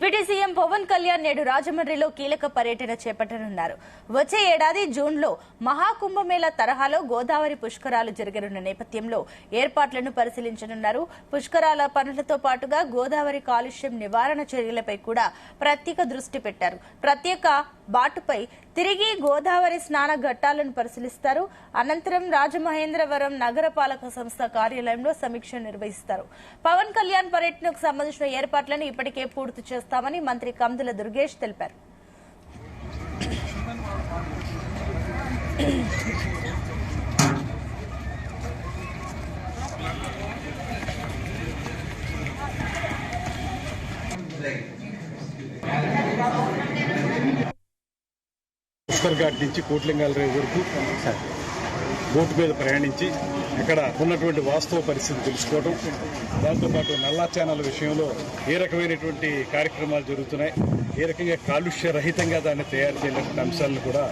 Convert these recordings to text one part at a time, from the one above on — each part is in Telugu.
డిప్యూటీ సీఎం పవన్ కళ్యాణ్ నేడు రాజమండ్రిలో కీలక పర్యటన చేపట్టనున్నారు. వచ్చే ఏడాది జూన్లో మహాకుంభమేళా తరహాలో గోదావరి పుష్కరాలు జరగనున్న నేపథ్యంలో ఏర్పాట్లను పరిశీలించనున్నారు. పుష్కరాల పనులతో పాటుగా గోదావరి కాలుష్యం నివారణ చర్యలపై కూడా ప్రత్యేక దృష్టి పెట్టారు. ప్రత్యేక బాటుపై తిరిగి గోదావరి స్నాన ఘట్టాలను పరిశీలిస్తారు. అనంతరం రాజమహేంద్రవరం నగరపాలక సంస్థ కార్యాలయంలో సమీక్ష నిర్వహిస్తారు. పవన్ కళ్యాణ్ పర్యటనకు సంబంధించిన ఏర్పాట్లను ఇప్పటికే పూర్తి చేస్తామని మంత్రి కందుల దుర్గేష్ తెలిపారు. పుష్కర్ ఘాట్ నుంచి కోట్లింగాల రేవు వరకు బోటు మీద ప్రయాణించి అక్కడ ఉన్నటువంటి వాస్తవ పరిస్థితి తెలుసుకోవడం, దాంతోపాటు నల్లా ఛానల్ విషయంలో ఏ రకమైనటువంటి కార్యక్రమాలు జరుగుతున్నాయి, ఏ రకంగా కాలుష్య రహితంగా దాన్ని తయారు చేయలేని అంశాలను కూడా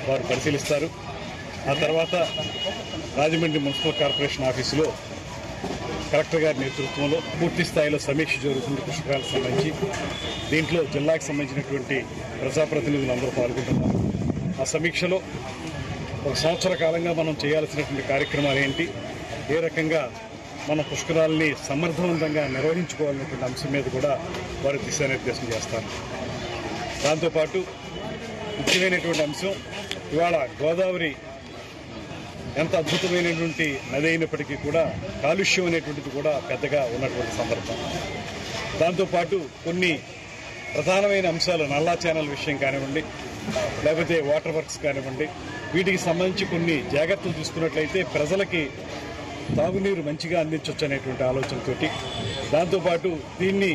వారు పరిశీలిస్తారు. ఆ తర్వాత రాజమండ్రి మున్సిపల్ కార్పొరేషన్ ఆఫీసులో కలెక్టర్ గారి నేతృత్వంలో పూర్తి స్థాయిలో సమీక్ష జరుగుతుంది. పుష్కరాలకు సంబంధించి దీంట్లో జిల్లాకు సంబంధించినటువంటి ప్రజాప్రతినిధులు అందరూ పాల్గొంటున్నారు. ఆ సమీక్షలో ఒక సంవత్సర కాలంగా మనం చేయాల్సినటువంటి కార్యక్రమాలు ఏంటి, ఏ రకంగా మన పుష్కరాలని సమర్థవంతంగా నిర్వహించుకోవాలనేటువంటి అంశం మీద కూడా వారు దిశానిర్దేశం చేస్తారు. దాంతోపాటు ముఖ్యమైనటువంటి అంశం ఇవాళ గోదావరి ఎంత అద్భుతమైనటువంటి నది అయినప్పటికీ కూడా కాలుష్యం అనేటువంటిది కూడా పెద్దగా ఉన్నటువంటి సందర్భం. దాంతోపాటు కొన్ని ప్రధానమైన అంశాలు నల్లా ఛానల్ విషయం కానివ్వండి, లేకపోతే వాటర్ వర్క్స్ కానివ్వండి, వీటికి సంబంధించి కొన్ని జాగ్రత్తలు తీసుకున్నట్లయితే ప్రజలకి తాగునీరు మంచిగా అందించవచ్చు అనేటువంటి ఆలోచనతోటి, దాంతోపాటు దీన్ని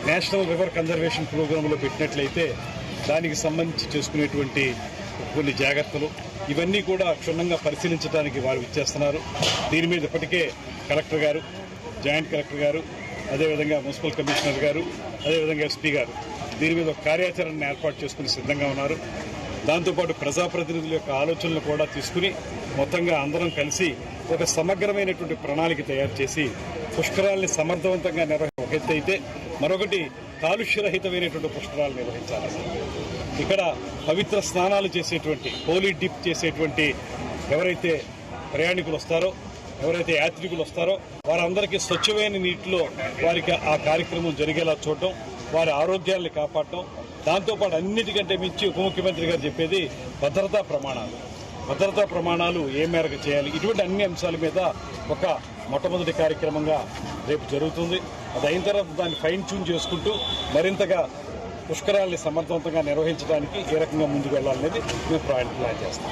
నేషనల్ రివర్ కన్జర్వేషన్ ప్రోగ్రాంలో పెట్టినట్లయితే దానికి సంబంధించి చేసుకునేటువంటి కొన్ని జాగ్రత్తలు ఇవన్నీ కూడా క్షుణ్ణంగా పరిశీలించడానికి వారు ఇచ్చేస్తున్నారు. దీని మీద ఇప్పటికే కలెక్టర్ గారు, జాయింట్ కలెక్టర్ గారు, అదేవిధంగా మున్సిపల్ కమిషనర్ గారు, అదేవిధంగా ఎస్పీ గారు దీని మీద ఒక కార్యాచరణను ఏర్పాటు చేసుకుని సిద్ధంగా ఉన్నారు. దాంతోపాటు ప్రజాప్రతినిధుల యొక్క ఆలోచనలు కూడా తీసుకుని మొత్తంగా అందరం కలిసి ఒక సమగ్రమైనటువంటి ప్రణాళిక తయారు చేసి పుష్కరాల్ని సమర్థవంతంగా నిర్వహించ ఒక ఎత్తు అయితే, మరొకటి కాలుష్యరహితమైనటువంటి పుష్కరాలు నిర్వహించాలి. ఇక్కడ పవిత్ర స్నానాలు చేసేటువంటి, హోలీ డిప్ చేసేటువంటి ఎవరైతే ప్రయాణికులు వస్తారో, ఎవరైతే యాత్రికులు వస్తారో వారందరికీ స్వచ్ఛమైన నీటిలో వారికి ఆ కార్యక్రమం జరిగేలా చూడటం, వారి ఆరోగ్యాన్ని కాపాడటం, దాంతోపాటు అన్నిటికంటే మించి ఉప ముఖ్యమంత్రి గారు చెప్పేది భద్రతా ప్రమాణాలు. భద్రతా ప్రమాణాలు ఏ మేరకు చేయాలి, ఇటువంటి అన్ని అంశాల మీద ఒక మొట్టమొదటి కార్యక్రమంగా రేపు జరుగుతుంది. అది అయిన తర్వాత దాన్ని ఫైన్ ట్యూన్ చేసుకుంటూ మరింతగా పుష్కరాల్ని సమర్థవంతంగా నిర్వహించడానికి ఏ రకంగా ముందుకు వెళ్లాలనేది మేము ప్లాన్ చేస్తాం.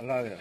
అలాగే